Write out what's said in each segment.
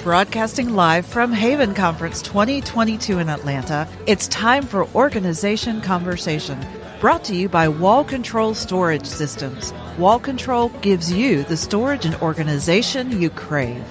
Broadcasting live from Haven Conference 2022 in Atlanta, it's time for Organization Conversation, brought to you by Wall Control Storage Systems. Wall Control gives you the storage and organization you crave.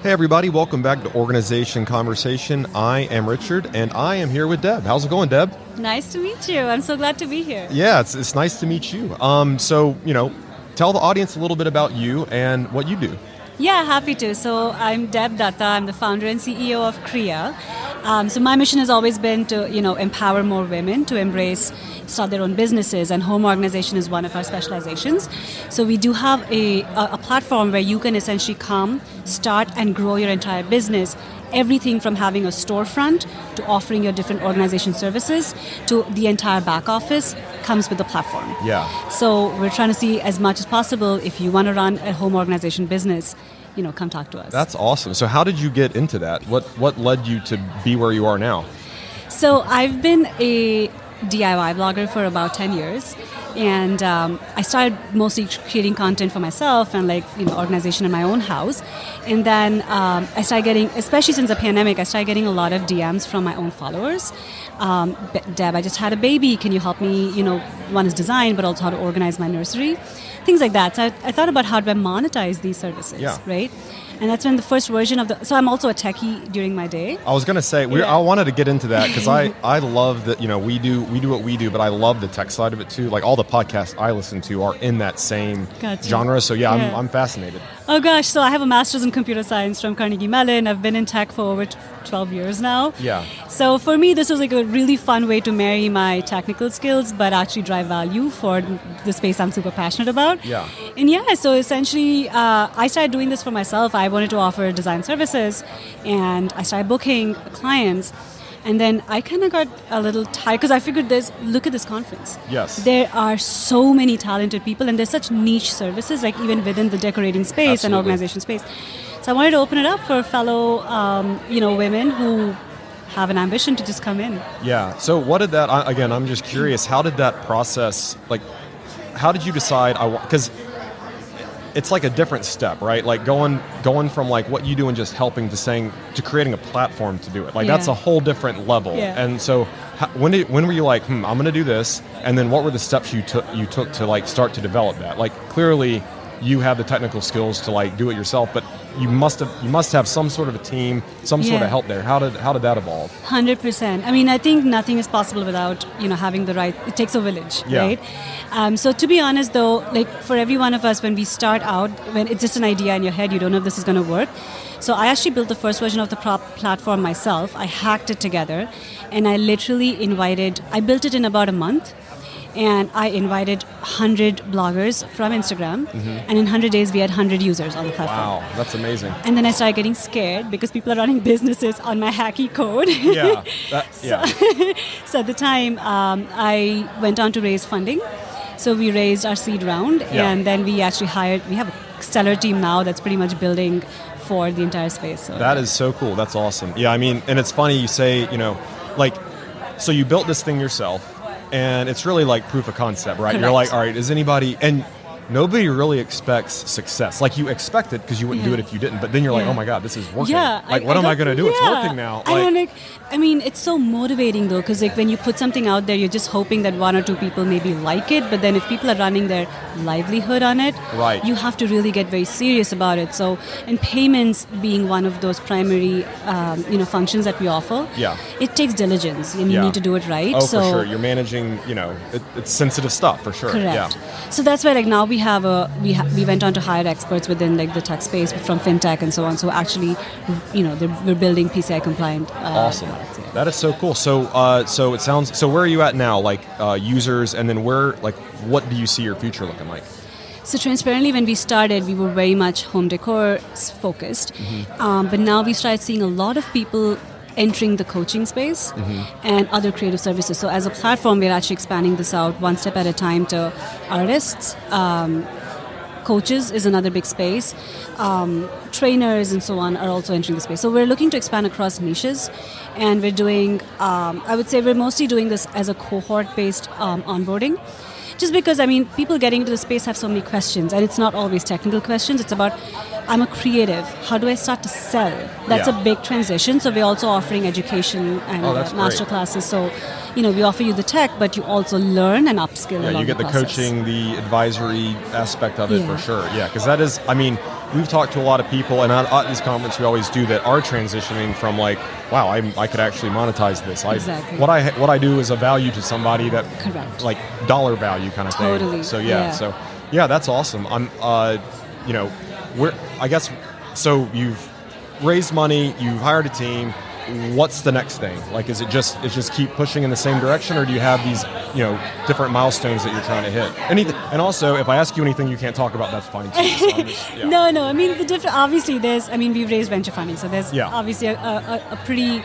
Hey everybody, welcome back to Organization Conversation. I am Richard, and I am here with Deb. How's it going, Deb? Nice to meet you. I'm so glad to be here. Yeah, it's nice to meet you. Tell the audience a little bit about you and what you do. Yeah, happy to. So I'm Deb Dutta. I'm the founder and CEO of Criya. So my mission has always been to, empower more women to start their own businesses, and home organization is one of our specializations. So we do have a platform where you can essentially come, start, and grow your entire business. Everything from having a storefront to offering your different organization services to the entire back office comes with the platform. Yeah. So we're trying to see as much as possible. If you want to run a home organization business, come talk to us. That's awesome. So how did you get into that? What led you to be where you are now? So I've been a DIY blogger for about 10 years. And I started mostly creating content for myself and organization in my own house. And then I started getting, especially since the pandemic, I started getting a lot of DMs from my own followers. Deb, I just had a baby. Can you help me? One is design, but also how to organize my nursery. Things like that. So I thought about how do I monetize these services, right? And that's when the first version of so I'm also a techie during my day. I was going to say, I wanted to get into that because I love that, we do what we do, but I love the tech side of it too. Like all the podcasts I listen to are in that same genre. So I'm fascinated. Oh gosh, so I have a master's in computer science from Carnegie Mellon. I've been in tech for over 12 years now. Yeah. So for me, this was a really fun way to marry my technical skills, but actually drive value for the space I'm super passionate about. Yeah. And so essentially, I started doing this for myself. I wanted to offer design services, and I started booking clients. And then I kind of got a little tired because I figured look at this conference. Yes. There are so many talented people, and there's such niche services, like even within the decorating space and organization space. So I wanted to open it up for fellow, women who have an ambition to just come in. Yeah. So what did that, again, I'm just curious, how did that process, how did you decide, because it's like a different step, right? Like going from what you do and just helping to creating a platform to do it. That's a whole different level. Yeah. And so when were you like, I'm going to do this? And then what were the steps you took to start to develop that? Clearly you have the technical skills to do it yourself, but you must have some sort of a team, some sort of help there. How did that evolve? 100%. I mean, I think nothing is possible without having the right. It takes a village, right? So to be honest, though, for every one of us, when we start out, when it's just an idea in your head, you don't know if this is going to work. So I actually built the first version of the platform myself. I hacked it together, and I literally I built it in about a month. And I invited 100 bloggers from Instagram, and in 100 days, we had 100 users on the platform. Wow, that's amazing. And then I started getting scared because people are running businesses on my hacky code. So at the time, I went on to raise funding. So we raised our seed round, and then we actually we have a stellar team now that's pretty much building for the entire space. So that is so cool. That's awesome. Yeah, I mean, and it's funny you say, so you built this thing yourself. And it's really like proof of concept, right? Correct. You're like, all right, is anybody... And nobody really expects success. You expect it because you wouldn't do it if you didn't. But then you're like, oh my God, this is working. Yeah, what am I going to do? It's working now. It's so motivating though, because when you put something out there, you're just hoping that one or two people maybe like it. But then if people are running their livelihood on it, right, you have to really get very serious about it. So, and payments being one of those primary, functions that we offer. Yeah. It takes diligence, and you need to do it right. Oh, for sure. You're managing, it's sensitive stuff for sure. Correct. Yeah. So that's why now we went on to hire experts within the tech space from fintech and so on. So actually, we're building PCI compliant. Awesome. That is so cool. So it sounds. So where are you at now? Users, and then what do you see your future looking like? So transparently, when we started, we were very much home decor focused, but now we started seeing a lot of people entering the coaching space and other creative services. So as a platform, we're actually expanding this out one step at a time to artists. Coaches is another big space. Trainers and so on are also entering the space. So we're looking to expand across niches, and we're doing, I would say we're mostly doing this as a cohort-based onboarding. Just because, people getting into the space have so many questions, and it's not always technical questions. It's about I'm a creative. How do I start to sell? That's a big transition. So we're also offering education and master classes. So, we offer you the tech, but you also learn and upskill along you get the process. coaching, the advisory aspect of it for sure. Yeah, because that is, we've talked to a lot of people, and at this conference we always do that, are transitioning from like, wow, I could actually monetize this. Exactly. What I do is a value to somebody that, correct, like dollar value kind of thing. Totally. So that's awesome. So you've raised money, you've hired a team. What's the next thing? Like, is it just keep pushing in the same direction, or do you have these, different milestones that you're trying to hit? And also, if I ask you anything you can't talk about, that's fine too. So No. Obviously we've raised venture funding, so there's obviously a pretty,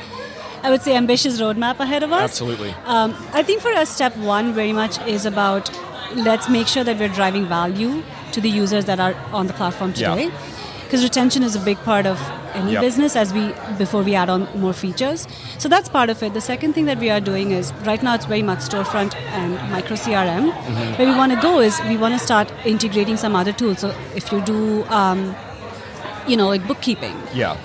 I would say, ambitious roadmap ahead of us. Absolutely. I think for us, step one very much is about, let's make sure that we're driving value to the users that are on the platform today. Because retention is a big part of any business before we add on more features. So that's part of it. The second thing that we are doing is, right now it's very much storefront and micro CRM. Mm-hmm. Where we want to go is, we want to start integrating some other tools. So if you do like bookkeeping,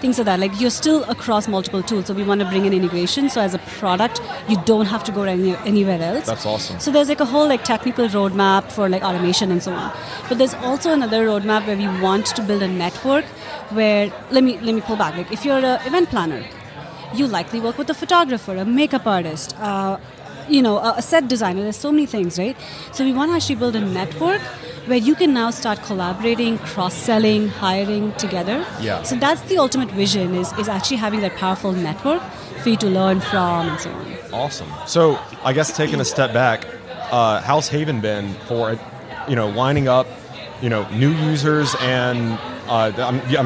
things like that. Like, you're still across multiple tools, so we want to bring in integration. So as a product, you don't have to go anywhere else. That's awesome. So there's like a whole technical roadmap for automation and so on. But there's also another roadmap where we want to build a network where, let me pull back. Like, if you're an event planner, you likely work with a photographer, a makeup artist, a set designer. There's so many things, right? So we want to actually build a network where you can now start collaborating, cross-selling, hiring together. Yeah. So that's the ultimate vision, is actually having that powerful network for you to learn from and so on. Awesome. So I guess taking a step back, how's Haven been for, lining up, new users, and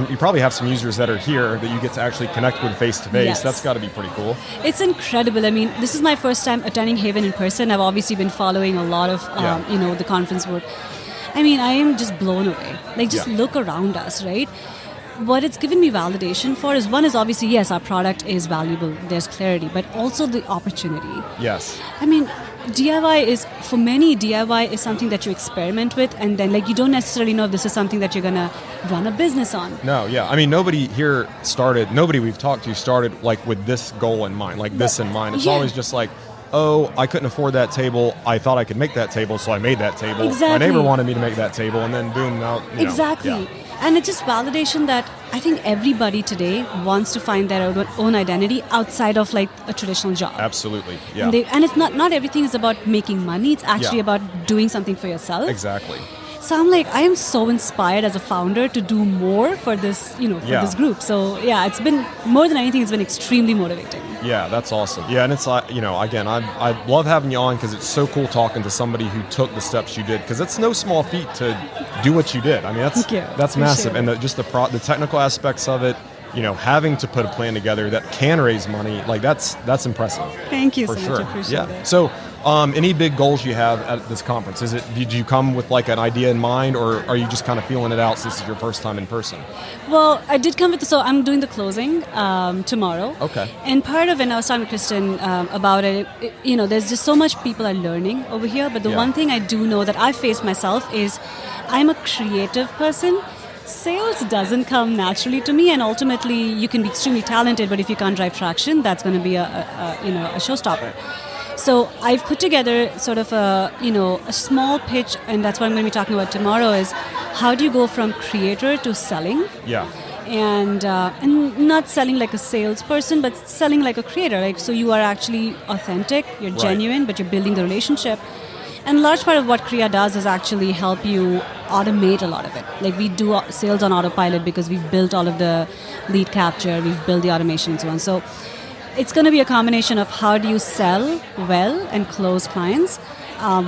you probably have some users that are here that you get to actually connect with face-to-face. Yes. That's got to be pretty cool. It's incredible. This is my first time attending Haven in person. I've obviously been following a lot of, the conference work. I am just blown away. Look around us, right? What it's given me validation for is, one is obviously, yes, our product is valuable, there's clarity, but also the opportunity. Yes. For many, DIY is something that you experiment with, and then you don't necessarily know if this is something that you're going to run a business on. No, nobody we've talked to started with this goal in mind, this in mind. It's always just I couldn't afford that table. I thought I could make that table, so I made that table. Exactly. My neighbor wanted me to make that table, and then boom, now, Exactly. Yeah. And it's just validation that I think everybody today wants to find their own identity outside of a traditional job. Absolutely, yeah. And it's not everything is about making money. It's actually about doing something for yourself. Exactly. So I am so inspired as a founder to do more for this, this group. So it's been, more than anything, it's been extremely motivating. Yeah, that's awesome. Yeah, and it's again, I love having you on, because it's so cool talking to somebody who took the steps you did, because it's no small feat to do what you did. That's massive, and the technical aspects of it. Having to put a plan together that can raise money, that's impressive. Thank you for so sure. much. I appreciate it. So, any big goals you have at this conference? Did you come with an idea in mind, or are you just kind of feeling it out since it's your first time in person? Well, I did come so I'm doing the closing tomorrow. Okay. And part of it, I was talking to Kristen about it, there's just so much people are learning over here, but the one thing I do know that I've faced myself is, I'm a creative person. Sales doesn't come naturally to me, and ultimately you can be extremely talented, but if you can't drive traction, that's going to be a showstopper. So I've put together sort of a small pitch, and that's what I'm going to be talking about tomorrow, is how do you go from creator to selling? Yeah. And not selling like a salesperson, but selling like a creator. So you are actually authentic, you're genuine, but you're building the relationship. And a large part of what Criya does is actually help you automate a lot of it. We do sales on autopilot because we've built all of the lead capture, we've built the automation and so on. So it's going to be a combination of how do you sell well and close clients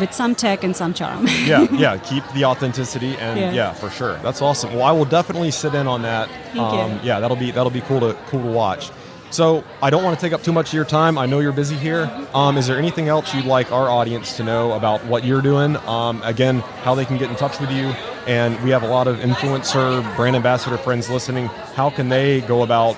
with some tech and some charm. Yeah. Keep the authenticity, and for sure. That's awesome. Well, I will definitely sit in on that. Thank you. Yeah, that'll be cool to watch. So I don't want to take up too much of your time. I know you're busy here. Is there anything else you'd like our audience to know about what you're doing? Again, how they can get in touch with you. And we have a lot of influencer, brand ambassador friends listening. How can they go about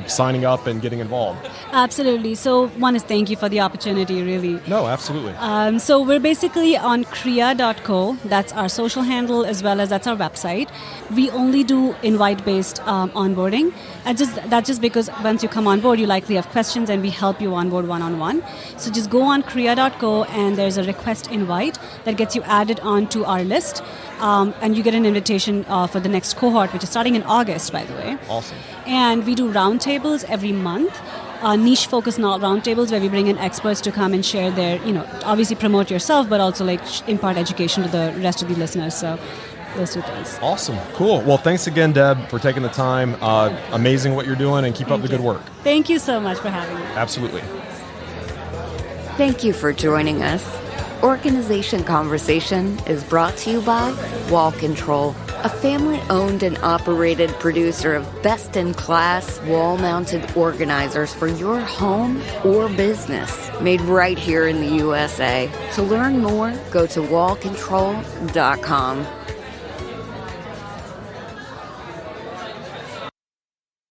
signing up and getting involved? Absolutely. So one is thank you for the opportunity, really. No, absolutely. So we're basically on Criya.co. That's our social handle as well as that's our website. We only do invite-based onboarding. That's just because once you come on board, you likely have questions and we help you onboard one-on-one. So just go on Criya.co and there's a request invite that gets you added onto our list. And you get an invitation for the next cohort, which is starting in August, by the way. Awesome. And we do roundtables every month, niche focus roundtables where we bring in experts to come and share their, obviously promote yourself, but also impart education to the rest of the listeners. So those two things. Awesome. Cool. Well, thanks again, Deb, for taking the time. Amazing what you're doing, and keep up the good work. Thank you so much for having me. Absolutely. Thank you for joining us. Organization Conversation is brought to you by Wall Control, a family-owned and operated producer of best-in-class wall-mounted organizers for your home or business, made right here in the USA. To learn more, go to wallcontrol.com.